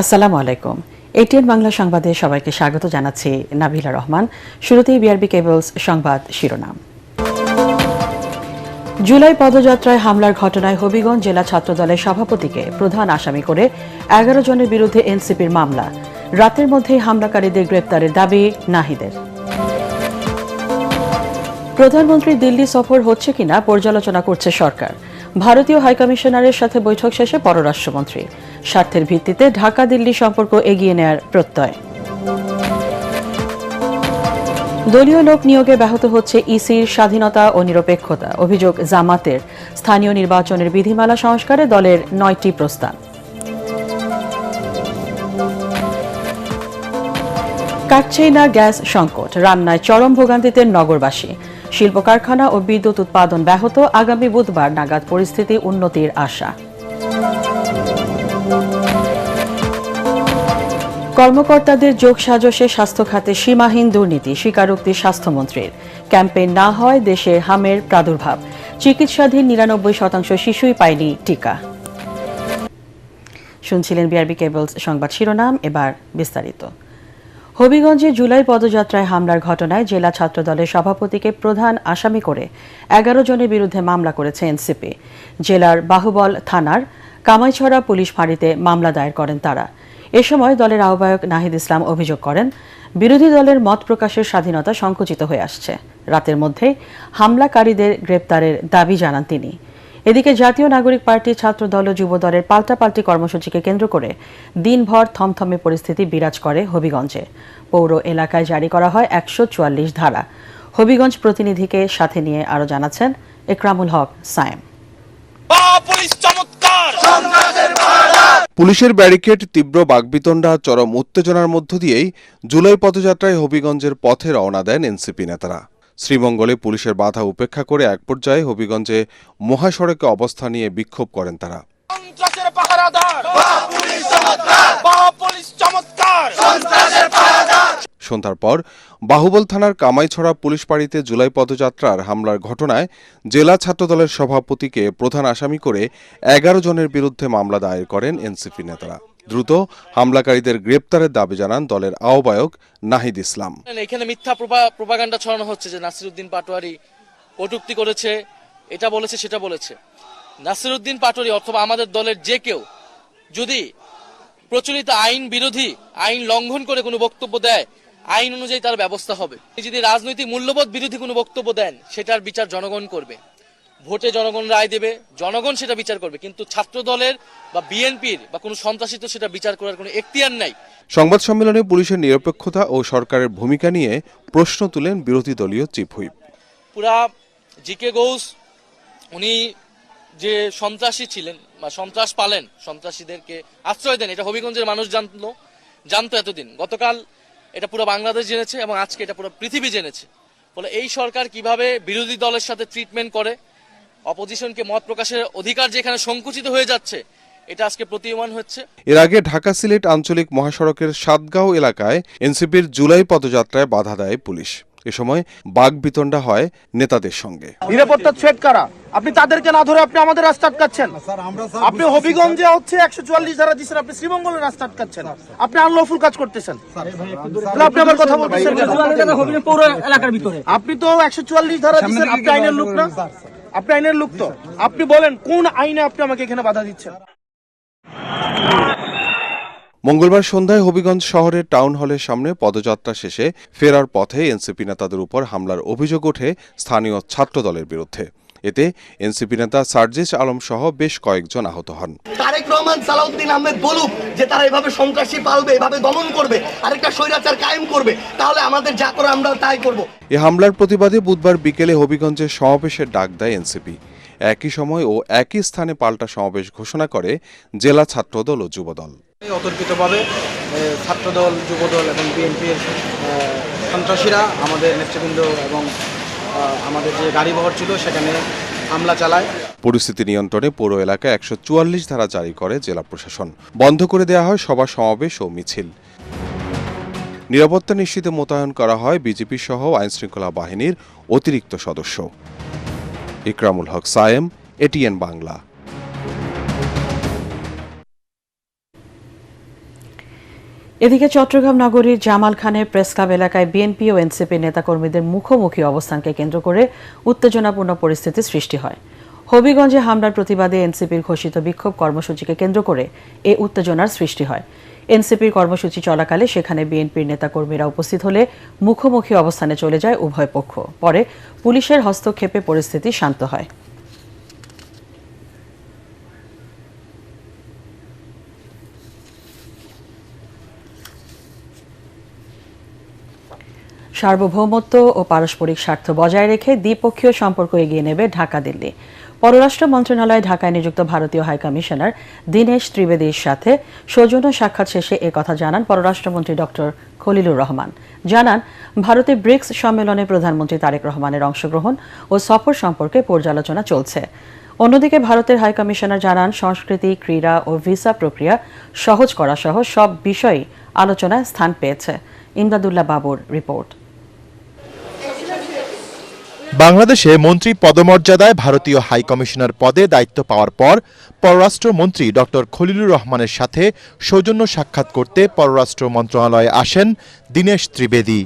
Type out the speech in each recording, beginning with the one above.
আসসালামু আলাইকুম। এটিএন বাংলা সংবাদে সবাইকে স্বাগত জানাচ্ছি নাবিলা রহমান। শুরুতেই বিআরবি কেবলস সংবাদ শিরোনাম। জুলাই পদযাত্রায় হামলার ঘটনায় হবিগঞ্জ জেলা ছাত্রদলের সভাপতিকে প্রধান আসামি করে 11 জনের বিরুদ্ধে এনসিপির মামলা। রাতের মধ্যেই হামলাকারীদের গ্রেপ্তারের দাবি নাহিদের। প্রধানমন্ত্রীর দিল্লি সফর হচ্ছে কিনা পর্যালোচনা করছে সরকার। ভারতীয় হাইকমিশনারের সাথে বৈঠক শেষে পররাষ্ট্রমন্ত্রী। স্বার্থের ভিত্তিতে ঢাকা দিল্লি সম্পর্ক এগিয়ে নেয়ার প্রত্যয়। দলীয় লোক নিয়োগে ব্যাহত হচ্ছে ইসির স্বাধীনতা ও নিরপেক্ষতা। অভিযোগ জামাতের। স্থানীয় নির্বাচনের বিধিমালা সংস্কারে দলের 9টি প্রস্তাব। কাটছেই না গ্যাস সংকট, রান্নায় চরম ভোগান্তিতে নগরবাসী। শিল্প কারখানা ও বিদ্যুৎ উৎপাদন ব্যাহত, আগামী বুধবার নাগাদ পরিস্থিতি উন্নতির আশা। কর্মকর্তাদের যোগসাজশে স্বাস্থ্য খাতে সীমাহীন দুর্নীতি, স্বীকারোক্তি স্বাস্থ্যমন্ত্রীর। ক্যাম্পেইন না হয় দেশে হামের প্রাদুর্ভাব। চিকিৎসাধীন 99% শিশুই পায়নি টিকা। শুনছিলেন বিআরবি কেবলস সংবাদ শিরোনাম, এবার বিস্তারিত। হবিগঞ্জে জুলাই পদযাত্রায় হামলার ঘটনায় জেলা ছাত্রদলের সভাপতিকে প্রধান আসামি করে 11 জনের বিরুদ্ধে মামলা করেছে এনসিপি। জেলার বাহুবল থানার কামাইছড়া পুলিশ ফাঁড়িতে মামলা দায়ের করেন তারা। এ সময় দলের আহ্বায়ক নাহিদ ইসলাম অভিযোগ করেন, বিরোধী দলের মত প্রকাশের স্বাধীনতা সংকুচিত হয়ে আসছে। রাতের মধ্যেই হামলাকারীদের গ্রেপ্তারের দাবি জানান তিনি। এদিকে জাতীয় নাগরিক পার্টি, ছাত্রদল ও যুবদলের পাল্টাপাল্টি কর্মসূচিকে কেন্দ্র করে দিনভর থমথমে পরিস্থিতি বিরাজ করে হবিগঞ্জে। পৌর এলাকায় জারি করা হয় 144 ধারা। হবিগঞ্জ প্রতিনিধিকে সাথে নিয়ে আরো জানাচ্ছেন একরামুল হক সায়েম। পুলিশের ব্যারিকেড, তীব্র বাকবিতণ্ডা, চরম উত্তেজনার মধ্য দিয়েই জুলাই পদযাত্রায় হবিগঞ্জের পথে রওনা দেন এনসিপি নেতারা। শ্রীমঙ্গলে পুলিশের বাধা উপেক্ষা করে এক পর্যায়ে হবিগঞ্জে মহাসড়কে অবস্থান নিয়ে বিক্ষোভ করেন তারা। সন্ধ্যার পর বাহুবল থানার কামাইছড়া পুলিশ ফাঁড়িতে জুলাই পদযাত্রার হামলার ঘটনায় জেলা ছাত্রদলের সভাপতিকে প্রধান আসামি করে 11 জনের বিরুদ্ধে মামলা দায়ের করেন এনসিপি নেতারা। দ্রুত হামলাকারীদের গ্রেপ্তারের দাবি জানান দলের আহ্বায়ক নাহিদ ইসলাম। এখানে মিথ্যা প্রোপাগান্ডা ছড়ানো হচ্ছে যে নাসিরউদ্দিন পাটোয়ারি কটূক্তি করেছে, এটা বলেছে সেটা বলেছে। নাসিরউদ্দিন পাটোয়ারি অথবা আমাদের দলের যে কেউ যদি প্রচলিত আইন বিরোধী, আইন লঙ্ঘন করে কোনো বক্তব্য দেয়, আইন অনুযায়ী তার ব্যবস্থা হবে। যদি রাজনৈতিক মূল্যবোধ বিরোধী কোনো বক্তব্য দেন, সেটার বিচার জনগণ করবে। ভোটে জনগণ রায় দেবে, জনগণ সেটা বিচার করবে। কিন্তু ছাত্র দলের বা বিএনপির বা কোনো সন্ত্রাসী তো সেটা বিচার করার কোনো এখতিয়ার নাই। সংবাদ সম্মেলনে পুলিশের নিরপেক্ষতা ও সরকারের ভূমিকা নিয়ে প্রশ্ন তুলেন বিরোধী দলীয় চিফ হুইপ। পুরা জিকে গৌস উনি যে সন্ত্রাসী ছিলেন বা সন্ত্রাস পালেন, সন্ত্রাসীদেরকে আশ্রয় দেন, এটা হবিগঞ্জের মানুষ জানতো এতদিন। গতকাল এটা পুরো বাংলাদেশ জেনেছে এবং আজকে এটা পুরো পৃথিবী জেনেছে। ফলে এই সরকার কিভাবে বিরোধী দলের সাথে ট্রিটমেন্ট করে, অপোজিশনকে মত প্রকাশের অধিকার যেখানে সংকুচিত হয়ে যাচ্ছে, এটা আজকে প্রতীয়মান হচ্ছে। এর আগে ঢাকা সিলেট আঞ্চলিক মহাসড়কের সাতগাঁও এলাকায় এনসিপির জুলাই পদযাত্রায় বাধা দেয় পুলিশ। এ সময় বাকবিতণ্ডা হয় নেতাদের সঙ্গে। নিরাপত্তা থ্রেট কারা? আপনি তাদেরকে না ধরে আপনি আমাদের রাস্তা আটকাচ্ছেন। আপনি হবিগঞ্জে হচ্ছে 144 ধারা দিচ্ছেন, আপনি শ্রীমঙ্গলের রাস্তা আটকাচ্ছেন। আপনি আনলফুল কাজ করতেছেন। আপনি আবার কথা বলতেছেন পৌর এলাকার ভিতরে। আপনি তো 144 ধারা দিচ্ছেন, আপনি আইনের লোক না? আপনি আইনের লোক তো? আপনি বলেন কোন আইনে আপনি আমাকে এখানে বাধা দিচ্ছেন? মঙ্গলবার সন্ধ্যায় হবিগঞ্জ শহরের টাউন হলের সামনে পদযাত্রা শেষে ফেরার পথে এনসিপি নেতাদের উপর হামলার অভিযোগ ওঠে স্থানীয় ছাত্রদলের বিরুদ্ধে। এতে এনসিপি নেতা সার্জিস আলম সহ বেশ কয়েকজন আহত হন। তারেক রহমান, সালাউদ্দিন আহমেদ বলুক যে তারা এভাবে সন্ত্রাসী পালবে, এভাবে দমন করবে, আরেকটা স্বৈরাচার কায়েম করবে, তাহলে আমাদের যা করে আমরা তাই করব। এ হামলার প্রতিবাদে বুধবার বিকেলে হবিগঞ্জে সমাবেশের ডাক দেয় এনসিপি। একই সময় ও একই স্থানে পাল্টা সমাবেশ ঘোষণা করে জেলা ছাত্রদল ও যুবদল। অতর্কিতভাবে ছাত্রদল, যুবদল এবং বিএনপির সন্ত্রাসীরা আমাদের নেতৃবৃন্দ এবং আমাদের যে গাড়িবহর ছিল সেখানে হামলা চালায়। পরিস্থিতি নিয়ন্ত্রণে পৌর এলাকায় 144 ধারা জারি করে জেলা প্রশাসন। বন্ধ করে দেওয়া হয় সভা সমাবেশ ও মিছিল। নিরাপত্তা নিশ্চিতে মোতায়েন করা হয় বিজেপি সহ আইনশৃঙ্খলা বাহিনীর অতিরিক্ত সদস্য। একরামুল হক সায়েম, এটিএন বাংলা। এদিকে চট্টগ্রাম নগরীর জামাল খানের প্রেস ক্লাব এলাকায় বিএনপি ও এনসিপি নেতাকর্মীদের মুখোমুখি অবস্থানকে কেন্দ্র করে উত্তেজনাপূর্ণ পরিস্থিতি সৃষ্টি হয়। হবিগঞ্জে হামলার প্রতিবাদে এনসিপির ঘোষিত বিক্ষোভ কর্মসূচিকে কেন্দ্র করে এ উত্তেজনার সৃষ্টি হয়। এনসিপির কর্মসূচি চলাকালে সেখানে বিএনপির নেতাকর্মীরা উপস্থিত হলে মুখোমুখি অবস্থানে চলে যায় উভয় পক্ষ। পরে পুলিশের হস্তক্ষেপে পরিস্থিতি শান্ত হয়। সার্বভৌমত্ব ও পারস্পরিক স্বার্থ বজায় রেখে দ্বিপক্ষীয় সম্পর্ক এগিয়ে নেবে ঢাকা দিল্লি। পররাষ্ট্র মন্ত্রণালয়ে ঢাকায় নিযুক্ত ভারতীয় হাইকমিশনার দীনেশ ত্রিবেদীর সাথে সৌজন্য সাক্ষাৎ শেষে একথা জানান পররাষ্ট্রমন্ত্রী ডক্টর খলিলুর রহমান। জানান, ভারতে ব্রিক্স সম্মেলনে প্রধানমন্ত্রী তারেক রহমানের অংশগ্রহণ ও সফর সম্পর্কে পর্যালোচনা চলছে। অন্যদিকে ভারতের হাইকমিশনার জানান, সংস্কৃতি, ক্রীড়া ও ভিসা প্রক্রিয়া সহজ করা সহ সব বিষয়ই আলোচনায় স্থান পেয়েছে। ইমদাদুল্লাহ বাবুর রিপোর্ট। বাংলাদেশে মন্ত্রী পদমর্যাদায় ভারতীয় হাইকমিশনার পদে দায়িত্ব পাওয়ার পর পররাষ্ট্রমন্ত্রী ডক্টর খলিলুর রহমানের সাথে সৌজন্য সাক্ষাৎ করতে পররাষ্ট্র মন্ত্রণালয়ে আসেন দীনেশ ত্রিবেদী।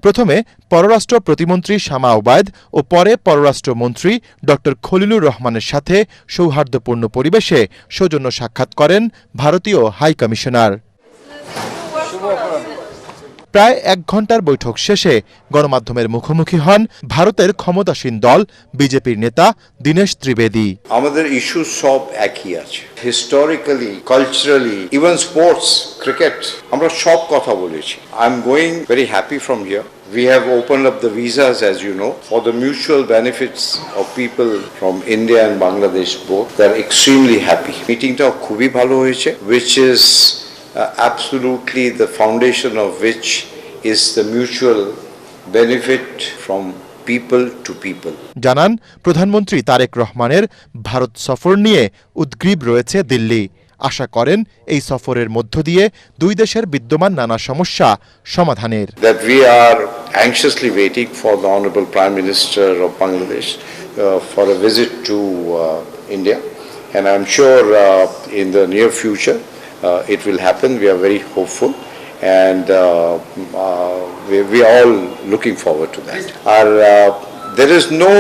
প্রথমে পররাষ্ট্র প্রতিমন্ত্রী শামা ওবায়দ ও পরে পররাষ্ট্রমন্ত্রী ডক্টর খলিলুর রহমানের সাথে সৌহার্দ্যপূর্ণ পরিবেশে সৌজন্য সাক্ষাৎ করেন ভারতীয় হাইকমিশনার। প্রায় 1 ঘণ্টার বৈঠক শেষে গণমাধ্যমের মুখোমুখি হন ভারতের ক্ষমতাসীন দল বিজেপির নেতা দীনেশ ত্রিবেদী। আমাদের ইস্যু সব একই আছে, historically, culturally, even sports, cricket, আমরা সব কথা বলেছি। I am going very happy from here. We have opened up the visas, as you know, for the mutual benefits of people from India and Bangladesh both. They are extremely happy. Meetingটা খুবই ভালো হয়েছে, which is absolutely the foundation of which is the mutual benefit from people to people. জানান, প্রধানমন্ত্রী তারেক রহমানের ভারত সফর নিয়ে উদ্গ্রীব রয়েছে দিল্লি। আশা করেন এই সফরের মধ্য দিয়ে দুই দেশের বিদ্যমান নানা সমস্যা সমাধানের। That we are anxiously waiting for the Honorable Prime Minister of Bangladesh for a visit to India, and I'm sure in the near future it will happen. We are very hopeful, and we are all looking forward to that. There is no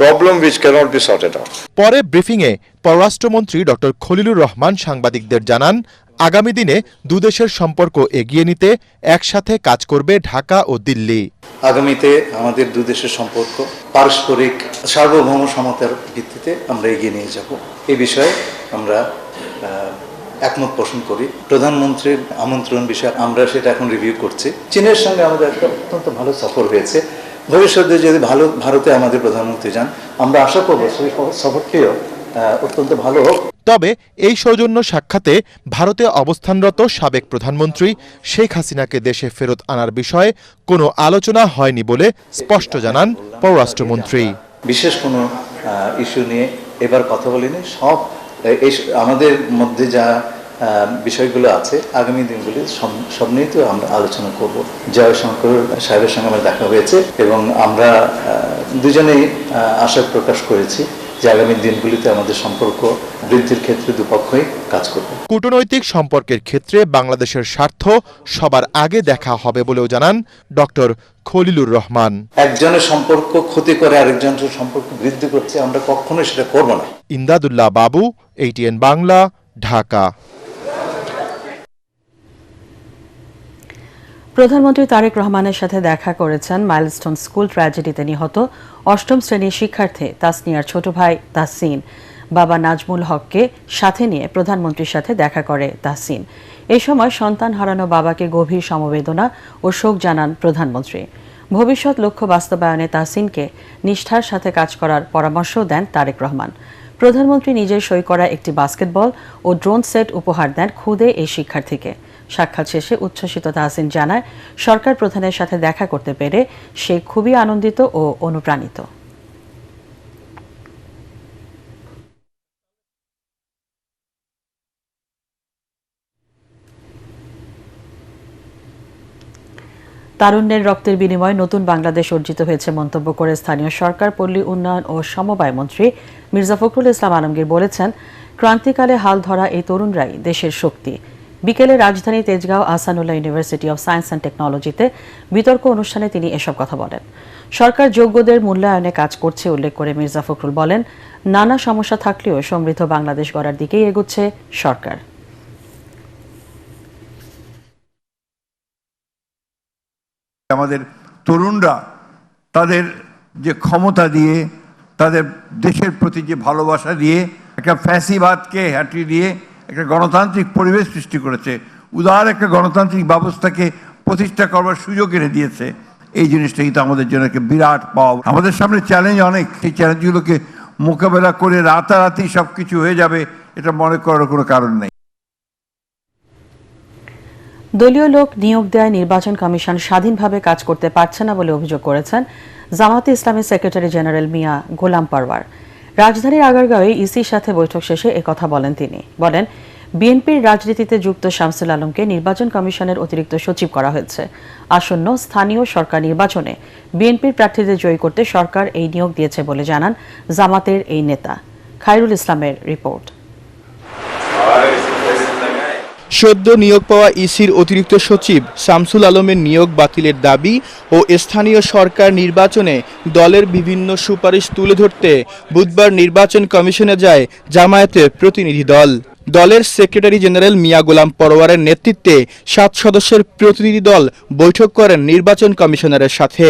problem which cannot be sorted out. পরে ব্রিফিংয়ে পররাষ্ট্রমন্ত্রী doctor Khalilur Rahman সাংবাদিকদের জানান, আগামী দিনে দুদেশের সম্পর্ক এগিয়ে নিতে একসাথে কাজ করবে ঢাকা ও দিল্লি। আগামীতে আমাদের দুদেশের সম্পর্ক পারস্পরিক সার্বভৌম সমতার ভিত্তিতে আমরা এগিয়ে নিয়ে যাব। এই বিষয়ে আমরা একমত পোষণ করি। প্রধানমন্ত্রীর আমন্ত্রণ বিষয়ে আমরা সেটা এখন রিভিউ করছি। চীনের সঙ্গে আমাদের একটা অত্যন্ত ভালো সফর হয়েছে। ভবিষ্যতে যদি ভারতে আমাদের প্রধানমন্ত্রী যান, আমরা আশা করব সেই সফরটিও অত্যন্ত ভালো হোক। তবে এই সৌজন্য সাক্ষাতে ভারতে অবস্থানরত সাবেক প্রধানমন্ত্রী শেখ হাসিনাকে দেশে ফেরত আনার বিষয়ে কোনো আলোচনা হয়নি বলে স্পষ্ট জানান পররাষ্ট্রমন্ত্রী। বিশেষ কোনো ইস্যু নিয়ে এবার কথা বলিনি। সব আমাদের মধ্যে যা বিষয়গুলো আছে আগামী দিনগুলি সব নিয়ে তো আমরা আলোচনা করব। জয়শঙ্কর সাহেবের সঙ্গে আমার দেখা হয়েছে এবং আমরা দুজনেই আশা প্রকাশ করেছি যে আগামী দিনগুলিতে আমাদের সম্পর্ক বৃদ্ধির ক্ষেত্রে দুপক্ষই কাজ করবে। কূটনৈতিক সম্পর্কের ক্ষেত্রে বাংলাদেশের স্বার্থ সবার আগে দেখা হবে বলেও জানান ডক্টর খলিলুর রহমান। একজনের সম্পর্ক ক্ষতি করে আরেকজনের সম্পর্ক বৃদ্ধি করছে, আমরা কখনোই সেটা করব না। ইমদাদুল্লাহ বাবু, ATN বাংলা, ঢাকা। প্রধানমন্ত্রী তারেক রহমানের সাথে দেখা করেছেন মাইলস্টোন স্কুল ট্র্যাজেডিতে নিহত 8ম শ্রেণীর শিক্ষার্থী তাসনিয়ার ছোট ভাই তাহসিন। বাবা নাজমুল হককে সাথে নিয়ে প্রধানমন্ত্রীর সাথে দেখা করে তাহসিন। এই সময় সন্তান হারানো বাবাকে গভীর সমবেদনা ও শোক জানান প্রধানমন্ত্রী। ভবিষ্যৎ লক্ষ্য বাস্তবায়নে তাহসিনকে নিষ্ঠার সাথে কাজ করার পরামর্শ দেন তারেক রহমান। প্রধানমন্ত্রী নিজের সই করা একটি বাস্কেটবল ও ড্রোন সেট উপহার দেন খুদে এই শিক্ষার্থীকে। সাক্ষাৎ শেষে উচ্ছ্বসিত তাহসিন জানায়, সরকার প্রধানের সাথে দেখা করতে পেরে সে খুবই আনন্দিত ও অনুপ্রাণিত। তারুণ্যের রক্তের বিনিময়ে নতুন বাংলাদেশ অর্জিত হয়েছে মন্তব্য করে স্থানীয় সরকার, পল্লী উন্নয়ন ও সমবায় মন্ত্রী মির্জা ফখরুল ইসলাম আলমগীর বলেছেন, ক্রান্তিকালে হাল ধরা এই তরুণরাই দেশের শক্তি। বিকেলে রাজধানী Tejgaon Ahsanullah university of science and টেকনোলজিতে বিতর্ক অনুষ্ঠানে তিনি এসব কথা বলেন। সরকার যোগ্যদের মূল্যায়নে কাজ করছে উল্লেখ করে মির্জা ফখরুল বলেন, নানা সমস্যা থাকলেও সমৃদ্ধ বাংলাদেশ গড়ার দিকেই এগোচ্ছে সরকার। আমাদের তরুণরা তাদের যে ক্ষমতা দিয়ে, তাদের দেশের প্রতি যে ভালোবাসা দিয়ে, একটা ফ্যাসিবাদকে হ্যাটিয়ে দিয়ে একটা গণতান্ত্রিক পরিবেশ সৃষ্টি করেছে, উদার একটা গণতান্ত্রিক ব্যবস্থাকে প্রতিষ্ঠা করবার সুযোগ এনে দিয়েছে। এই জিনিসটা কিন্তু আমাদের জন্য একটা বিরাট পাওয়া। আমাদের সামনে চ্যালেঞ্জ অনেক, সেই চ্যালেঞ্জগুলোকে মোকাবেলা করে রাতারাতি সব কিছু হয়ে যাবে এটা মনে করার কোনো কারণ নেই। দলীয় লোক নিয়োগ দেয় নির্বাচন কমিশন স্বাধীনভাবে কাজ করতে পারছে না বলে অভিযোগ করেছেন জামাতে ইসলামের সেক্রেটারি জেনারেল মিয়া গোলাম পারওয়ার। রাজধানীর আগারগাঁওয়ে ইসির সাথে বৈঠক শেষে একথা বলেন তিনি। বলেন, বিএনপির রাজনীতিতে যুক্ত শামসুল আলমকে নির্বাচন কমিশনের অতিরিক্ত সচিব করা হয়েছে। আসন্ন স্থানীয় সরকার নির্বাচনে বিএনপির প্রার্থীদের জয়ী করতে সরকার এই নিয়োগ দিয়েছে বলে জানান জামাতের এই নেতা। খায়রুল ইসলামের রিপোর্ট। সদ্য নিয়োগ পাওয়া ইসির অতিরিক্ত সচিব শামসুল আলমের নিয়োগ বাতিলের দাবি ও স্থানীয় সরকার নির্বাচনে দলের বিভিন্ন সুপারিশ তুলে ধরতে বুধবার নির্বাচন কমিশনে যায় জামায়াতের প্রতিনিধি দল। দলের সেক্রেটারি জেনারেল মিয়া গোলাম পরোয়ারের নেতৃত্বে 7 সদস্যের প্রতিনিধি দল বৈঠক করেন নির্বাচন কমিশনারের সাথে।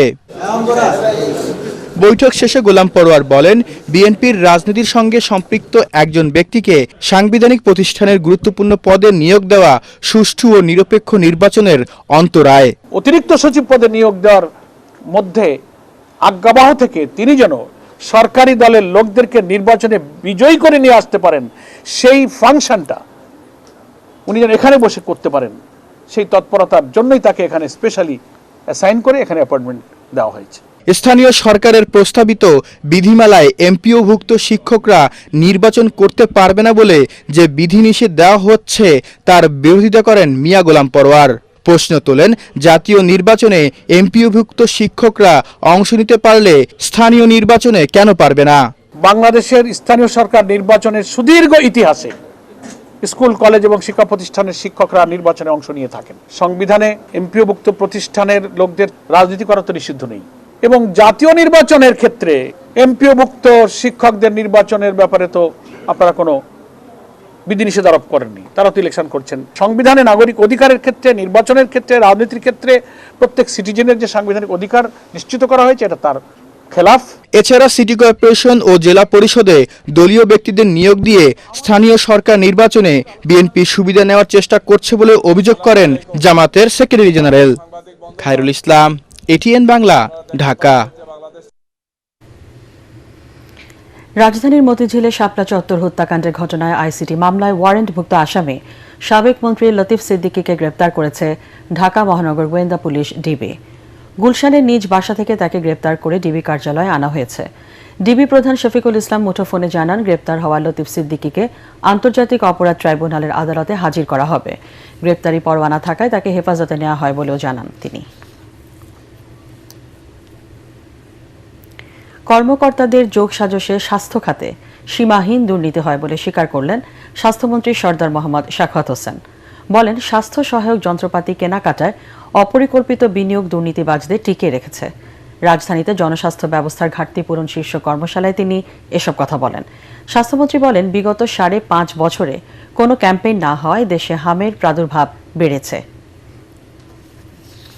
বৈঠক শেষে গোলাম পরোয়ার বলেন, বিএনপির রাজনীতির সঙ্গে সম্পৃক্ত একজন ব্যক্তিকে সাংবিধানিক প্রতিষ্ঠানের গুরুত্বপূর্ণ পদে নিয়োগ দেওয়া সুষ্ঠু ও নিরপেক্ষ নির্বাচনের অন্তরায়। অতিরিক্ত সচিব পদে নিয়োগ দেওয়ার মধ্যে আজ্ঞাবহ থেকে তিনি যেন সরকারি দলের লোকদেরকে নির্বাচনে বিজয়ী করে নিয়ে আসতে পারেন, সেই ফাংশনটা উনি যেন এখানে বসে করতে পারেন, সেই তৎপরতার জন্যই তাকে এখানে স্পেশালি অ্যাসাইন করে এখানে অ্যাপয়েন্টমেন্ট দেওয়া হয়েছে। স্থানীয় সরকারের প্রস্তাবিত বিধিমালায় এমপিওভুক্ত শিক্ষকরা নির্বাচন করতে পারবে না বলে যে বিধিনিষেধ দেওয়া হচ্ছে তার বিরোধিতা করেন মিয়া গোলাম পরোয়ার। প্রশ্ন তোলেন, জাতীয় নির্বাচনে এমপিওভুক্ত শিক্ষকরা অংশ নিতে পারলে স্থানীয় নির্বাচনে কেন পারবে না? বাংলাদেশের স্থানীয় সরকার নির্বাচনের সুদীর্ঘ ইতিহাসে স্কুল, কলেজ এবং শিক্ষা প্রতিষ্ঠানের শিক্ষকরা নির্বাচনে অংশ নিয়ে থাকেন। সংবিধানে এমপিওভুক্ত প্রতিষ্ঠানের লোকদের রাজনীতি করা তো নিষিদ্ধ নেই, এবং জাতীয় নির্বাচনের ক্ষেত্রে এমপিওভুক্ত শিক্ষকদের নির্বাচনের ব্যাপারে তো আপনারা কোনো বিধিনিষেধ আরোপ করেননি, তারা তো ইলেকশন করছেন। সংবিধানে নাগরিক অধিকারের ক্ষেত্রে, নির্বাচনের ক্ষেত্রে, রাজনীতির ক্ষেত্রে প্রত্যেক সিটিজেনের যে সাংবিধানিক অধিকার নিশ্চিত করা হয়েছে এটা তার খেলাফ। এছাড়া সিটি কর্পোরেশন ও জেলা পরিষদে দলীয় ব্যক্তিদের নিয়োগ দিয়ে স্থানীয় সরকার নির্বাচনে বিএনপি সুবিধা নেওয়ার চেষ্টা করছে বলে অভিযোগ করেন জামাতের secretary general. Khairul Islam, ATN Bangla, Dhaka. রাজধানীর মতিঝিলে শাপলা চত্বর হত্যাকাণ্ডের ঘটনায় আইসিটি মামলায় ওয়ারেন্টভুক্ত আসামি সাবেক মন্ত্রী লতিফ সিদ্দিকীকে গ্রেপ্তার করেছে ঢাকা মহানগর গোয়েন্দা পুলিশ ডিবি। গুলশানের নিজ বাসা থেকে তাকে গ্রেপ্তার করে ডিবি কার্যালয়ে আনা হয়েছে। ডিবি প্রধান শফিকুল ইসলাম মুঠোফোনে জানান, গ্রেপ্তার হওয়া লতিফ সিদ্দিকীকে আন্তর্জাতিক অপরাধ ট্রাইব্যুনালের আদালতে হাজির করা হবে। গ্রেপ্তারি পরোয়ানা থাকায় তাকে হেফাজতে নেওয়া হয় বলেও জানান তিনি। কর্মকর্তাদের যোগসাজশে স্বাস্থ্য খাতে সীমাহীন দুর্নীতি হয় বলে স্বীকার করলেন স্বাস্থ্যমন্ত্রী সরদার মোহাম্মদ শাখাওয়াত হোসেন। বলেন, স্বাস্থ্য সহায়ক যন্ত্রপাতি কেনাকাটায় অপরিকল্পিত বিনিয়োগ দুর্নীতিবাজদের টিকিয়ে রেখেছে। রাজধানীতে জনস্বাস্থ্য ব্যবস্থার ঘাটতি পূরণ শীর্ষ কর্মশালায় তিনি এসব কথা বলেন। স্বাস্থ্যমন্ত্রী বলেন, বিগত 5.5 বছরে কোনো ক্যাম্পেইন না হওয়ায় দেশে হামের প্রাদুর্ভাব বেড়েছে।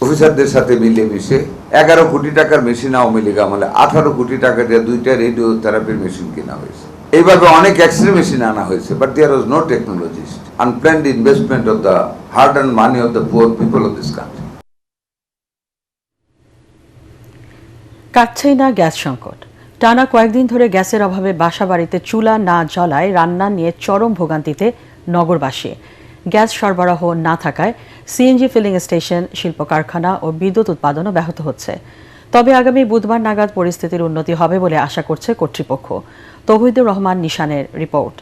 অফিসারদের সাথে মিলেমিশে 11 কোটি টাকার মেশিন আওয়ামী লীগ আমলে 18 কোটি টাকা দিয়ে 2টা রেডিও থেরাপির মেশিন কেনা হয়েছে। এইভাবে অনেক এক্সরে মেশিন আনা হয়েছে, but there was no technologist. Unplanned investment of the hard earn money of the poor people of this country. কাটছেই না গ্যাস সংকট। টানা কয়েকদিন ধরে গ্যাসের অভাবে বাসা বাড়িতে চুলা না জ্বলায় রান্না নিয়ে চরম ভোগান্তিতে নগরবাসী। গ্যাস সরবরাহ না থাকায় সিএনজি ফিলিং স্টেশন, শিল্প কারখানা ও বিদ্যুৎ উৎপাদনও ব্যাহত হচ্ছে। তবে আগামী বুধবার নাগাদ পরিস্থিতির উন্নতি হবে বলে আশা করছে কর্তৃপক্ষ। তৌহিদুর রহমান নিশানের রিপোর্ট।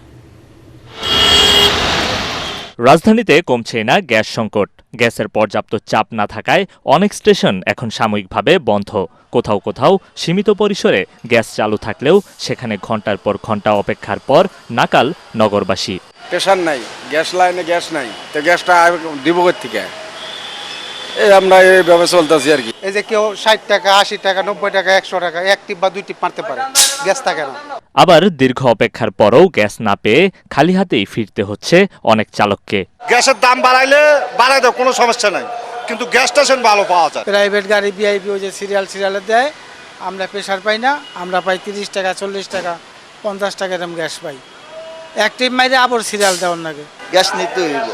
রাজধানীতে কমছে না গ্যাস সংকট। গ্যাসের পর্যাপ্ত চাপ না থাকায় অনেক স্টেশন এখন সাময়িকভাবে বন্ধ। কোথাও কোথাও সীমিত পরিসরে গ্যাস চালু থাকলেও সেখানে ঘন্টার পর ঘন্টা অপেক্ষার পর নাকাল নগরবাসী। প্রেশার নাই, গ্যাস লাইনে গ্যাস নাই, তো গ্যাসটা দিব কোথা থেকে? এই আমরা এইভাবে চলতেছি আর কি। এই যে কেউ 60 টাকা 80 টাকা 90 টাকা 100 টাকা এক টিপ বা 2 টিপ মারতে পারে, গ্যাস থাকে না। আবার দীর্ঘ অপেক্ষার পরও গ্যাস না পেয়ে খালি হাতেই ফিরতে হচ্ছে অনেক চালককে। গ্যাসের দাম বাড়াই দাও, কোনো সমস্যা নাই, কিন্তু গ্যাসটা সেন ভালো পাওয়া যায়। প্রাইভেট গাড়ি ভিআইপি ওই যে সিরিয়ালে দেয়, আমরা প্রেশার পাই না, আমরা পাই 30 টাকা 40 টাকা 50 টাকা এরকম গ্যাস পাই। এক টিপ মাইরে আবার সিরিয়াল দেওয়ার লাগে। গ্যাস নিতে হইব,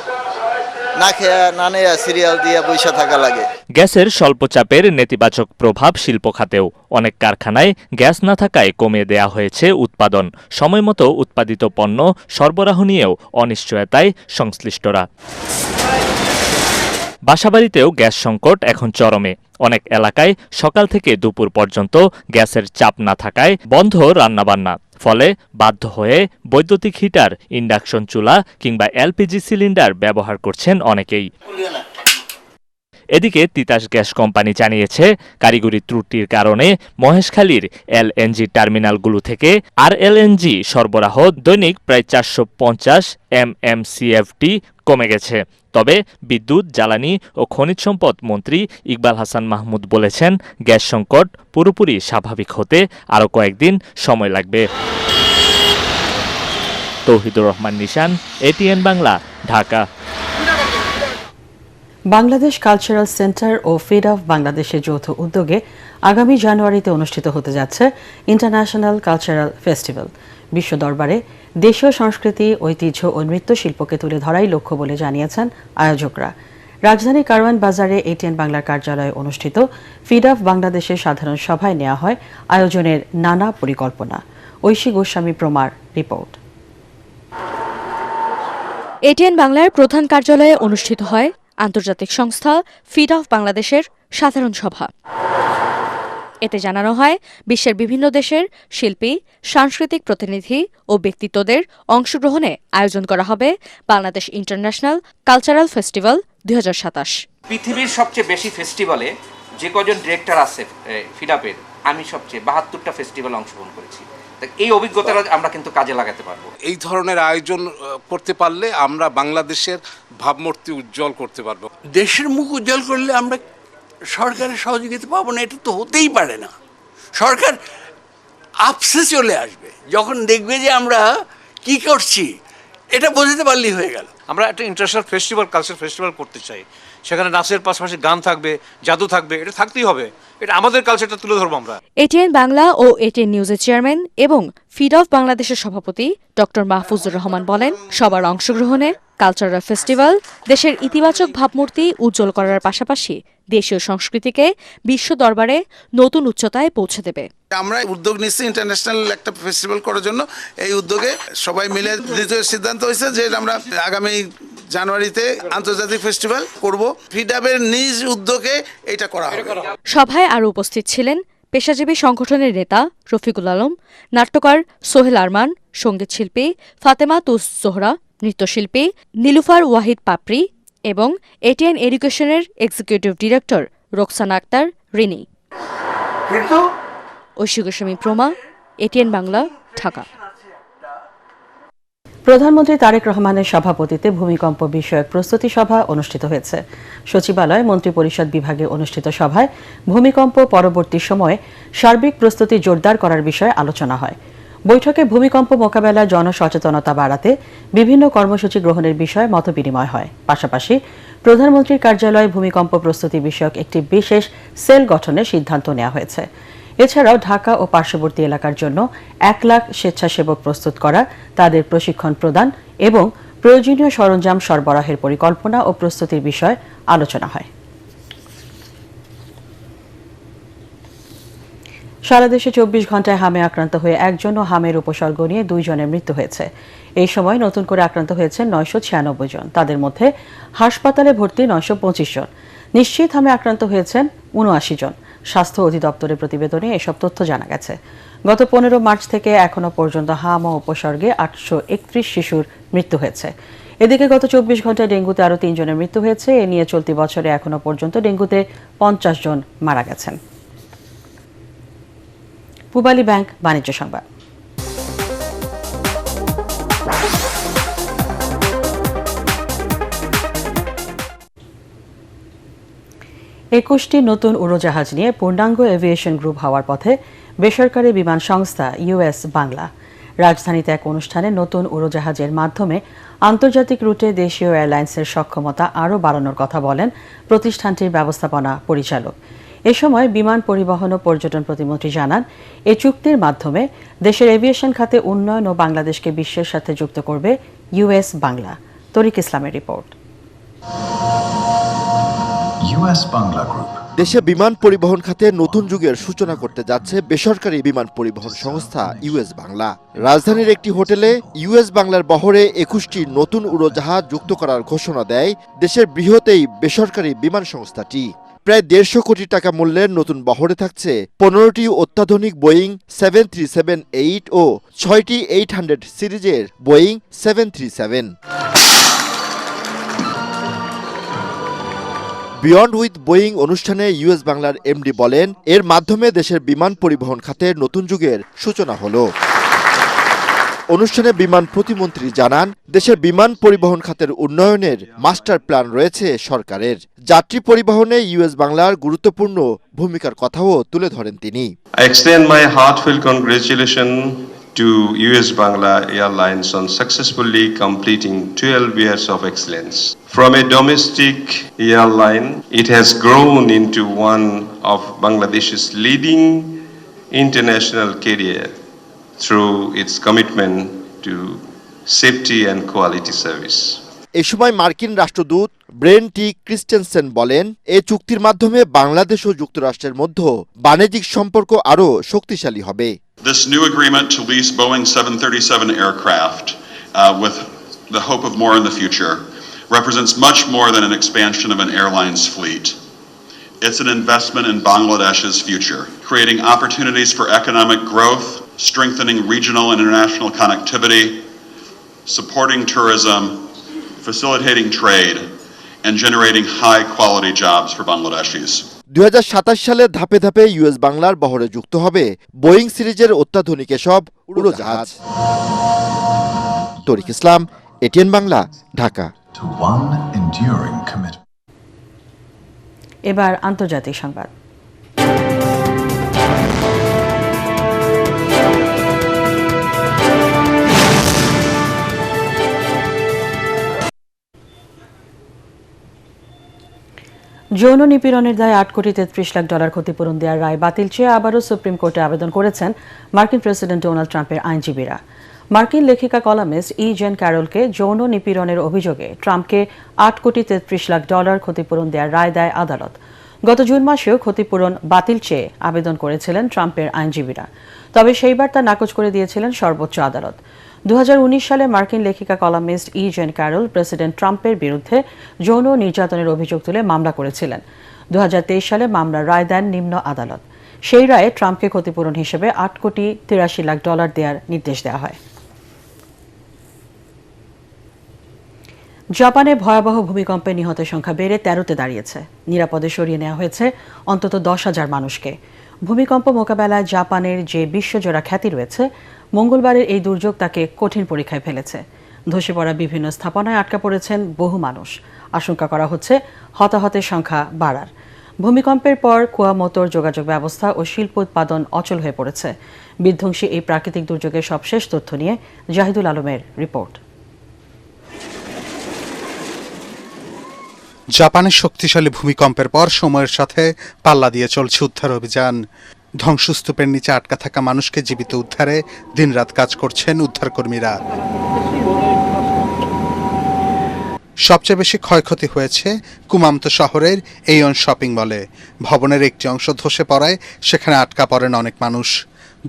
না খেয়ে না নেয়া সিরিয়াল দিয়ে বসে থাকা লাগে। গ্যাসের স্বল্প চাপের নেতিবাচক প্রভাব শিল্প খাতেও। অনেক কারখানায় গ্যাস না থাকায় কমিয়ে দেয়া হয়েছে উৎপাদন। সময়মতো উৎপাদিত পণ্য সরবরাহ নিয়েও অনিশ্চয়তায় সংশ্লিষ্টরা। বাসাবাড়িতেও গ্যাস সংকট এখন চরমে। অনেক এলাকায় সকাল থেকে দুপুর পর্যন্ত গ্যাসের চাপ না থাকায় বন্ধ রান্নাবান্না। ফলে বাধ্য হয়ে বৈদ্যুতিক হিটার, ইন্ডাকশন চুলা কিংবা এলপিজি সিলিন্ডার ব্যবহার করছেন অনেকেই। এদিকে তিতাস গ্যাস কোম্পানি জানিয়েছে, কারিগরি ত্রুটির কারণে মহেশখালীর এলএনজি টার্মিনালগুলো থেকে আরএলএনজি সরবরাহ দৈনিক প্রায় 450 MMCFD কমে গেছে। তবে বিদ্যুৎ, জ্বালানি ও খনিজ সম্পদ মন্ত্রী ইকবাল হাসান মাহমুদ বলেছেন, গ্যাস সংকট পুরোপুরি স্বাভাবিক হতে আরও কয়েকদিন সময় লাগবে। Tauhidur Rahman Nishan, ATN Bangla, Dhaka. Bangladesh cultural centre ও ফিড অফ বাংলাদেশের যৌথ উদ্যোগে আগামী জানুয়ারিতে অনুষ্ঠিত হতে যাচ্ছে ইন্টারন্যাশনাল কালচারাল ফেস্টিভ্যাল। বিশ্ব দরবারে দেশীয় সংস্কৃতি, ঐতিহ্য ও নৃত্যশিল্পকে তুলে ধরাই লক্ষ্য বলে জানিয়েছেন আয়োজকরা। রাজধানী কারওয়ান বাজারে এটিএন বাংলার কার্যালয়ে অনুষ্ঠিত ফিড অফ বাংলাদেশের সাধারণ সভায় নেওয়া হয় আয়োজনের নানা পরিকল্পনা। ঐশী গোস্বামী প্রমার রিপোর্ট। এটিএন বাংলার প্রধান কার্যালয়ে অনুষ্ঠিত হয় আন্তর্জাতিক সংস্থা ফিড অফ বাংলাদেশের সাধারণ সভা। এতে জানানো হয়, বিশ্বের বিভিন্ন দেশের শিল্পী, সাংস্কৃতিক প্রতিনিধি ও ব্যক্তিত্বদের অংশগ্রহণে আয়োজন করা হবে বাংলাদেশ ইন্টারন্যাশনাল কালচারাল ফেস্টিভ্যাল 2027। পৃথিবীর সবচেয়ে বেশি ফেস্টিভ্যালে যে কজন ডিরেক্টর আছে ফিডাপের, আমি সবচেয়ে 72টা ফেস্টিভ্যালে অংশগ্রহণ করেছি। এই অভিজ্ঞতাটা আমরা কিন্তু কাজে লাগাতে পারবো। এই ধরনের আয়োজন করতে পারলে আমরা বাংলাদেশের ভাবমূর্তি উজ্জ্বল করতে পারবো। দেশের মুখ উজ্জ্বল করলে আমরা সরকারের সহযোগিতা পাবো না, এটা তো হতেই পারে না। সরকার আপসে চলে আসবে যখন দেখবে যে আমরা কি করছি, এটা বোঝাতে পারলেই হয়ে গেল। আমরা একটা ইন্টারন্যাশনাল ফেস্টিভ্যাল, কালচার ফেস্টিভ্যাল করতে চাই। সেখানে নাচের পাশাপাশি গান থাকবে, জাদু থাকবে, এটা থাকতেই হবে। এটা আমাদের কালচারটা তুলে ধরবো আমরা। এটিএন বাংলা ও এটিএন নিউজের চেয়ারম্যান এবং ফিড অফ বাংলাদেশের সভাপতি ডক্টর মাহফুজুর রহমান বলেন, সবার অংশগ্রহণে কালচারাল ফেস্টিভ্যাল দেশের ইতিবাচক ভাবমূর্তি উজ্জ্বল করার পাশাপাশি দেশীয় সংস্কৃতিকে বিশ্ব দরবারে নতুন উচ্চতায় পৌঁছে দেবে। আমরা উদ্যোগ নিচ্ছি ইন্টারন্যাশনাল একটা ফেস্টিভ্যাল করার জন্য। এই উদ্যোগে সবাই মিলে সিদ্ধান্ত হয়েছে যে আমরা আগামী জানুয়ারিতে আন্তর্জাতিক ফেস্টিভ্যাল করব। ফিডাবের নিজ উদ্যোগে এটা করা হবে। সভায় আরও উপস্থিত ছিলেন পেশাজীবী সংগঠনের নেতা রফিকুল আলম, নাট্যকার সোহেল আরমান, সঙ্গীত শিল্পী ফাতেমা তুস জোহরা, নৃত্যশিল্পী নীলুফার ওয়াহিদ পাপড়ি এবং এটিএন এডুকেশনের executive director Roksana Akter Rini. Oishi Goswami প্রমা, ATN Bangla, Dhaka. প্রধানমন্ত্রী তারেক রহমানের সভাপতিত্বে ভূমিকম্প বিষয়ক প্রস্তুতি সভা অনুষ্ঠিত হয়েছে। সচিবালয় মন্ত্রিপরিষদ বিভাগে অনুষ্ঠিত সভায় ভূমিকম্প পরবর্তী সময়ে সার্বিক প্রস্তুতি জোরদার করার বিষয়ে আলোচনা হয়। বৈঠকে ভূমিকম্প মোকাবেলায় জনসচেতনতা বাড়াতে বিভিন্ন কর্মসূচি গ্রহণের বিষয়ে মতবিনিময় হয়। পাশাপাশি প্রধানমন্ত্রীর কার্যালয়ে ভূমিকম্প প্রস্তুতি বিষয়ক একটি বিশেষ সেল গঠনের সিদ্ধান্ত নেওয়া হয়েছে। এছাড়াও ঢাকা ও পার্শ্ববর্তী এলাকার জন্য 1 লাখ স্বেচ্ছাসেবক প্রস্তুত করা, তাদের প্রশিক্ষণ প্রদান এবং প্রয়োজনীয় সরঞ্জাম সরবরাহের পরিকল্পনা ও প্রস্তুতির বিষয়ে আলোচনা হয়। সারা দেশে 24 ঘন্টায় হামে আক্রান্ত হয়ে একজন ও হামের উপসর্গ নিয়ে 2 জনের মৃত্যু হয়েছে। এই সময় নতুন করে আক্রান্ত হয়েছেন 996 জন। তাদের মধ্যে হাসপাতালে ভর্তি 925 জন। নিশ্চিত হামে আক্রান্ত হয়েছেন 79 জন। স্বাস্থ্য অধিদপ্তরের প্রতিবেদনে এসব তথ্য জানা গেছে। গত 15 মার্চ থেকে এখনো পর্যন্ত হাম ও উপসর্গে 831 শিশুর মৃত্যু হয়েছে। এদিকে গত 24 ঘন্টায় ডেঙ্গুতে আরও 3 জনের মৃত্যু হয়েছে। এ নিয়ে চলতি বছরে এখনো পর্যন্ত ডেঙ্গুতে 50 জন মারা গেছেন। পূবালী ব্যাংক বাণিজ্য সংবাদ। 21টি নতুন উড়োজাহাজ নিয়ে পূর্ণাঙ্গ এভিয়েশন গ্রুপ হওয়ার পথে বেসরকারি বিমান সংস্থা ইউএস বাংলা। রাজধানীতে এক অনুষ্ঠানে নতুন উড়োজাহাজের মাধ্যমে আন্তর্জাতিক রুটে দেশীয় এয়ারলাইন্সের সক্ষমতা আরও বাড়ানোর কথা বলেন প্রতিষ্ঠানটির ব্যবস্থাপনা পরিচালক। এ সময় বিমান পরিবহন ও পর্যটন প্রতিমন্ত্রী জানান, এই চুক্তির মাধ্যমে দেশের এভিয়েশন খাতে উন্নয়ন ও বাংলাদেশকে বিশ্বের সাথে যুক্ত করবে ইউএস বাংলা। তরিক ইসলামের রিপোর্ট। দেশে বিমান পরিবহন খাতে নতুন যুগের সূচনা করতে যাচ্ছে বেসরকারি বিমান পরিবহন সংস্থা ইউএস বাংলা। রাজধানীর একটি হোটেলে ইউএস বাংলার বহরে 21টি নতুন উড়োজাহাজ যুক্ত করার ঘোষণা দেয় দেশের বৃহৎ এই বেসরকারি বিমান সংস্থাটি। প্রায় 150 কোটি টাকা মূল্যের নতুন বহরে থাকছে 15টি অত্যাধুনিক বোয়িং 737-8 ও 6টি 800 সিরিজের বোয়িং 737। বিয়ন্ড উইথ বোয়িং অনুষ্ঠানে ইউএস বাংলার এমডি বলেন, এর মাধ্যমে দেশের বিমান পরিবহন খাতের নতুন যুগের সূচনা হলো। অনুষ্ঠানে বিমান প্রতিমন্ত্রী জানান, দেশের বিমান পরিবহন খাতের উন্নয়নের মাস্টার প্ল্যান রয়েছে সরকারের। যাত্রী পরিবহনে ইউএস বাংলার গুরুত্বপূর্ণ ভূমিকার কথাও তুলে ধরেন তিনি। I extend my heartfelt congratulations to US Bangla Airlines on successfully completing 12 years of excellence. From a domestic airline, it has grown into one of Bangladesh's leading international carrier through its commitment to safety and quality service. এই সময় মার্কিন রাষ্ট্রদূত brain টি Christensen বলেন, এই চুক্তির মাধ্যমে বাংলাদেশ ও যুক্তরাষ্ট্রের মধ্যে বাণিজ্যিক সম্পর্ক আরও শক্তিশালী হবে। This new agreement to lease Boeing 737 aircraft with the hope of more in the future represents much more than an expansion of an airline's fleet. It's an investment in Bangladesh's future, creating opportunities for economic growth, strengthening regional and international connectivity, supporting tourism, facilitating trade, and generating high-quality jobs for Bangladeshis. 2027 সালে ধাপে ধাপে US বাংলার বহরে যুক্ত হবে Boeing সিরিজের অত্যাধুনিক এসব উড়োজাহাজ। তরিক ইসলাম, এটিএন বাংলা, ঢাকা। এবার আন্তর্জাতিক সংবাদ। যৌন নিপীড়নের দায়ে 8 কোটি 33 লাখ ডলার ক্ষতিপূরণ দেওয়ার রায় বাতিল চেয়ে আবারও সুপ্রিম কোর্টে আবেদন করেছেন মার্কিন প্রেসিডেন্ট ডোনাল্ড ট্রাম্পের আইনজীবীরা। মার্কিন লেখিকা কলামিস্ট জেন ক্যারলকে যৌন নিপীড়নের অভিযোগে ট্রাম্পকে 8 কোটি 33 লাখ ডলার ক্ষতিপূরণ দেওয়ার রায় দেয় আদালত। গত জুন মাসেও ক্ষতিপূরণ বাতিল চেয়ে আবেদন করেছিলেন ট্রাম্পের আইনজীবীরা, তবে সেইবার তা নাকচ করে দিয়েছিলেন সর্বোচ্চ আদালত। 2019 সালে মার্কিন লেখিকা কলামিস্ট জেন ক্যারল প্রেসিডেন্ট ট্রাম্পের বিরুদ্ধে যৌন নির্যাতনের অভিযোগ তুলে মামলা করেছিলেন। 2023 সালে মামলার রায় দেন নিম্ন আদালত। সেই রায়ে ট্রাম্পকে ক্ষতিপূরণ হিসেবে 8 কোটি 83 লাখ ডলার দেওয়ার নির্দেশ দেওয়া হয়। জাপানে ভয়াবহ ভূমিকম্পে নিহতের সংখ্যা বেড়ে 13তে দাঁড়িয়েছে। নিরাপদে সরিয়ে নেওয়া হয়েছে অন্তত 10,000 মানুষকে। ভূমিকম্প মোকাবেলায় জাপানের যে বিশ্বজোড়া খ্যাতি রয়েছে, মঙ্গলবারের এই দুর্যোগ তাকে কঠিন পরীক্ষায় ফেলেছে। ধসে পড়া বিভিন্ন স্থাপনায় আটকা পড়েছেন বহু মানুষ। আশঙ্কা করা হচ্ছে হতাহতের সংখ্যা বাড়ার। ভূমিকম্পের পর কুয়ামোতোর যোগাযোগ ব্যবস্থা ও শিল্প উৎপাদন অচল হয়ে পড়েছে। বিধ্বংসী এই প্রাকৃতিক দুর্যোগের সবশেষ তথ্য নিয়ে জাহিদুল আলমের রিপোর্ট। জাপানের শক্তিশালী ভূমিকম্পের পর সময়ের সাথে পাল্লা দিয়ে চলছে উদ্ধার অভিযান। ধ্বংসস্তূপের নিচে আটকা থাকা মানুষকে জীবিত উদ্ধারে দিনরাত কাজ করছেন উদ্ধারকর্মীরা। সবচেয়ে বেশি ক্ষয়ক্ষতি হয়েছে কুমামতো শহরের এইয়ন শপিং মলে। ভবনের একটি অংশ ধসে পড়ায় সেখানে আটকা পড়েন অনেক মানুষ।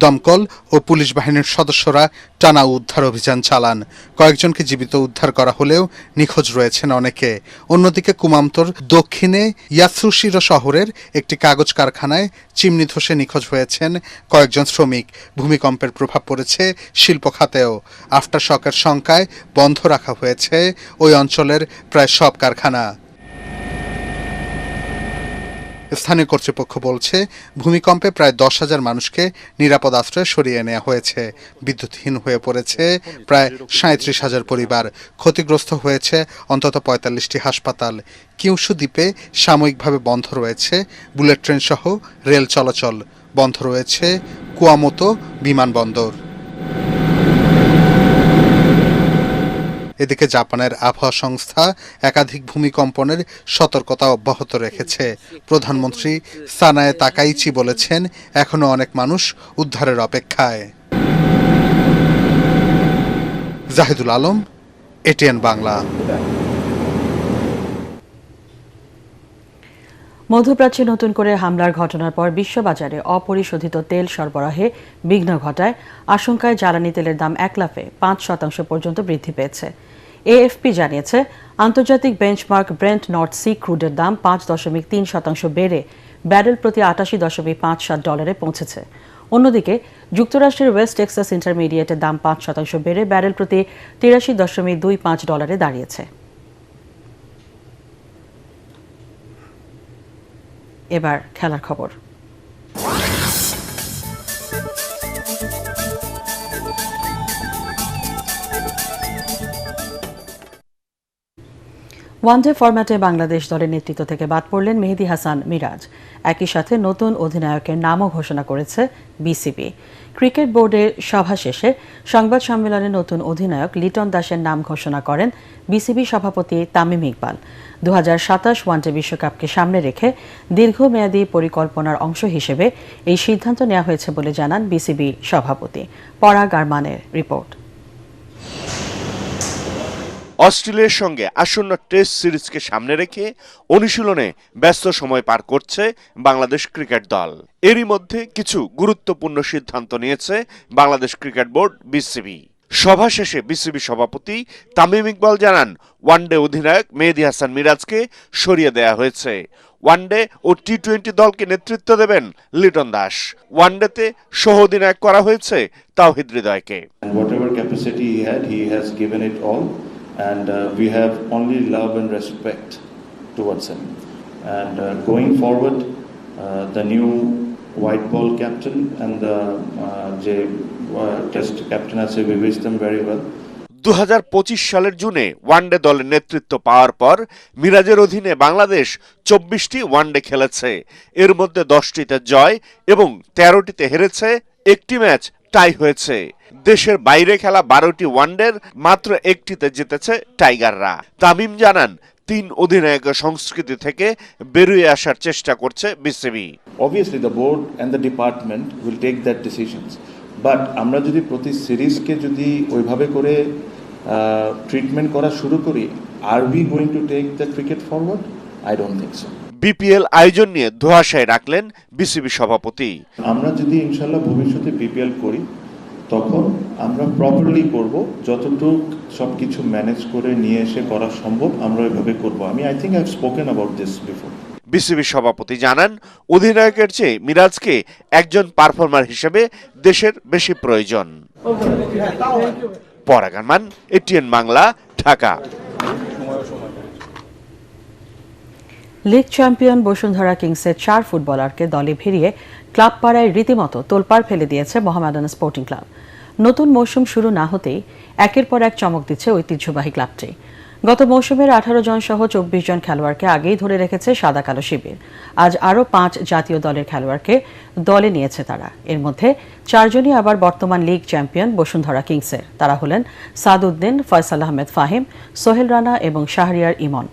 দমকল ও পুলিশ বাহিনীর সদস্যরা টানা উদ্ধার অভিযান চালান। কয়েকজনকে জীবিত উদ্ধার করা হলেও নিখোঁজ রয়েছেন অনেকে। অন্যদিকে কুমামতোর দক্ষিণে ইয়াসুশিরো শহরের একটি কাগজ কারখানায় চিমনি ধসে নিখোঁজ হয়েছেন কয়েকজন শ্রমিক। ভূমিকম্পের প্রভাব পড়েছে শিল্প খাতেও। আফটার শকের শঙ্কায় বন্ধ রাখা হয়েছে ওই অঞ্চলের প্রায় সব কারখানা। স্থানীয় কর্তৃপক্ষ বলছে ভূমিকম্পে প্রায় 10,000 মানুষকে নিরাপদ আশ্রয়ে সরিয়ে নেওয়া হয়েছে। বিদ্যুৎহীন হয়ে পড়েছে প্রায় 37,000 পরিবার। ক্ষতিগ্রস্ত হয়েছে অন্তত 45টি হাসপাতাল। কিউশু দ্বীপে সাময়িকভাবে বন্ধ রয়েছে বুলেট ট্রেন সহ রেল চলাচল। বন্ধ রয়েছে কুয়ামোতো বিমানবন্দর। এদিকে জাপানের আবহাওয়া সংস্থা একাধিক ভূমিকম্পনের সতর্কতা অব্যাহত রেখেছে। প্রধানমন্ত্রী সানায়ে তাকাইচি বলেছেন, এখনো অনেক মানুষ উদ্ধারের অপেক্ষায়। জাহিদুল আলম, এটিএন বাংলা। মধ্যপ্রাচ্যে নতুন করে হামলার ঘটনার পর বিশ্ববাজারে অপরিশোধিত তেল সরবরাহে বিঘ্ন ঘটায় আশঙ্কায় জ্বালানি তেলের দাম একলাফে 5% পর্যন্ত বৃদ্ধি পেয়েছে। এএফপি জানিয়েছে, আন্তর্জাতিক বেঞ্চমার্ক ব্রেন্ট নর্থ সি ক্রুডের দাম 5.3% বেড়ে ব্যারেল প্রতি $88.57 পৌঁছেছে। অন্যদিকে যুক্তরাষ্ট্রের ওয়েস্ট টেক্সাস ইন্টারমিডিয়েটের দাম 5% বেড়ে ব্যারেল প্রতি $83.25 দাঁড়িয়েছে। এবার খেলার খবর। ওয়ানডে ফরম্যাটে বাংলাদেশ দলের নেতৃত্ব থেকে বাদ পড়লেন মেহেদী হাসান মিরাজ। একই সাথে নতুন অধিনায়কের নামও ঘোষণা করেছে বিসিবি। ক্রিকেট বোর্ডের সভা শেষে সংবাদ সম্মেলনে নতুন অধিনায়ক লিটন দাসের নাম ঘোষণা করেন বিসিবি সভাপতি তামিম ইকবাল। 2027 ওয়ানডে বিশ্বকাপকে সামনে রেখে দীর্ঘমেয়াদী পরিকল্পনার অংশ হিসেবে এই সিদ্ধান্ত নেওয়া হয়েছে বলে জানান বিসিবি সভাপতি। পরাগ আরমানের রিপোর্ট। অস্ট্রেলিয়ার সঙ্গে আসন্ন টেস্ট সিরিজকে সামনে রেখে অনুশীলনে ব্যস্ত সময় পার করছে বাংলাদেশ ক্রিকেট দল। এরই মধ্যে কিছু গুরুত্বপূর্ণ সিদ্ধান্ত নিয়েছে বাংলাদেশ ক্রিকেট বোর্ড বিসিবি। সভা শেষে বিসিবি সভাপতি তামিম ইকবাল জানান, ওয়ানডে অধিনায়ক মেহেদী হাসান মিরাজকে সরিয়ে দেওয়া হয়েছে। ওয়ানডে ও টি-20 দলকে নেতৃত্ব দেবেন লিটন দাস। ওয়ানডেতে সহ অধিনায়ক করা হয়েছে তাওহিদ হৃদয়কে। And we have only love and respect towards him. And going forward, the new white ball captain and the test captain, we wish them very well. 2025 সালের জুনে ওয়ানডে দলের নেতৃত্ব পাওয়ার পর মিরাজের অধীনে বাংলাদেশ 24টি ওয়ানডে খেলেছে। এর মধ্যে 10টিতে জয় এবং 13টিতে হেরেছে। একটি ম্যাচ টাই হয়েছে। দেশের বাইরে খেলা 12টি ওয়ানডের মাত্র একটিতে জিতেছে টাইগাররা। তামিম জানান, 3 অধিনায়কের সংস্কৃতি থেকে বেরিয়ে আসার চেষ্টা করছে BCB. Obviously the board and the department will take that decisions. But আমরা যদি প্রতি সিরিজকে যদি ওইভাবে করে ট্রিটমেন্ট করা শুরু করি, are we going to take the cricket forward? I don't think so. BPL আয়োজন নিয়ে ধোঁয়াশায় রাখলেন বিসিবি সভাপতি। আমরা যদি ইনশাআল্লাহ ভবিষ্যতে বিপিএল করি, তখন আমরা প্রপারলি করব, যতটুকু সবকিছু ম্যানেজ করে নিয়ে এসে করা সম্ভব আমরা ওইভাবে করব। I think I have spoken about this before. BCB সভাপতি জানান, অধিনায়কের চেয়ে মিরাজকে একজন পারফর্মার হিসেবে দেশের বেশি প্রয়োজন। Parag Arman, ATN Bangla, Dhaka. League champion Bashundhara কিংসের 4 ফুটবলারকে দলে ভিড়িয়ে ক্লাব পাড়ায় রীতিমতো তোলপাড় ফেলে দিয়েছে মোহামেডান স্পোর্টিং ক্লাব। নতুন মৌসুম শুরু না হতেই একের পর এক চমক দিচ্ছে ঐতিহ্যবাহী ক্লাবটি। গত মৌসুমের 18 জন সহ 24 জন খেলোয়াড়কে আগেই ধরে রেখেছে সাদা কালো শিবির। আজ আরও 5 জাতীয় দলের খেলোয়াড়কে দলে নিয়েছে তারা। এর মধ্যে 4 জনই আবার বর্তমান লিগ চ্যাম্পিয়ন বসুন্ধরা কিংসের। তারা হলেন সাদউদ্দিন, ফয়সাল আহমেদ ফাহিম, সোহেল রানা এবং শাহরিয়ার ইমন।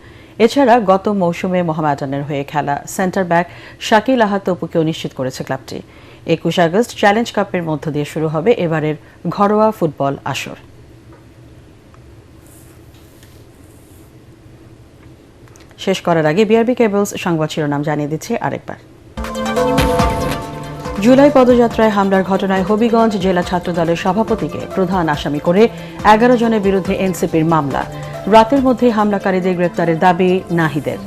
এছাড়া গত মৌসুমে মোহামেডানের হয়ে খেলা সেন্টার ব্যাক শাকিল আহাদ তপুকেও নিশ্চিত করেছে ক্লাবটি। 21 আগস্ট চ্যালেঞ্জ কাপের মধ্য দিয়ে শুরু হবে এবারের ঘরোয়া ফুটবল আসর। শেষ করার আগে বিআরবি কেবলস সংবাদ শিরোনাম জানিয়ে দিচ্ছে আরেকবার। জুলাই পদযাত্রায় হামলার ঘটনায় হবিগঞ্জ জেলা ছাত্রদলের সভাপতিকে প্রধান আসামি করে 11 জনের বিরুদ্ধে এনসিপির মামলা। রাতের মধ্যে হামলাকারীদের গ্রেপ্তারের দাবি নাহিদের।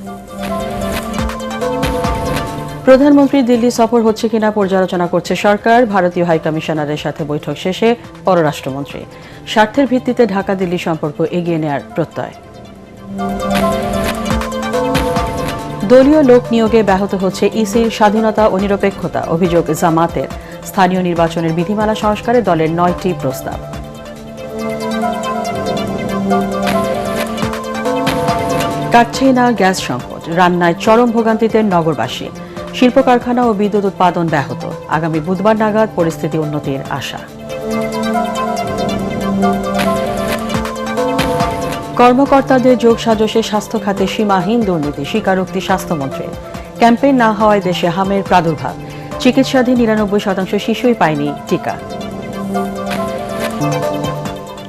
প্রধানমন্ত্রীর দিল্লি সফর হচ্ছে কিনা পর্যালোচনা করছে সরকার। ভারতীয় হাইকমিশনারের সাথে বৈঠক শেষে পররাষ্ট্রমন্ত্রী। স্বার্থের ভিত্তিতে ঢাকা দিল্লি সম্পর্ক এগিয়ে নেওয়ার প্রত্যয়। দলীয় লোক নিয়োগে ব্যাহত হচ্ছে ইসির স্বাধীনতা ও নিরপেক্ষতা, অভিযোগ জামাতের। স্থানীয় নির্বাচনের বিধিমালা সংস্কারে দলের 9টি প্রস্তাব। কাটছে না গ্যাস সংকট, রান্নায় চরম ভোগান্তিতে নগরবাসী। শিল্প কারখানা ও বিদ্যুৎ উৎপাদন ব্যাহত, আগামী বুধবার নাগাদ পরিস্থিতি উন্নতির আশা। কর্মকর্তাদের যোগসাজশে স্বাস্থ্য খাতে সীমাহীন দুর্নীতি, স্বীকারোক্তি স্বাস্থ্যমন্ত্রীর। ক্যাম্পেইন না হওয়ায় দেশে হামের প্রাদুর্ভাব, চিকিৎসাধীন 99% শিশুই পায়নি টিকা।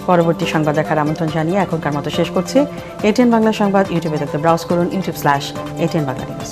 পরবর্তী সংবাদ দেখার আমন্ত্রণ জানিয়ে এখনকার মতো শেষ করছি। এটিএন বাংলা সংবাদ ইউটিউবে দেখতে ব্রাউজ করুন youtube/ATN Bangla News।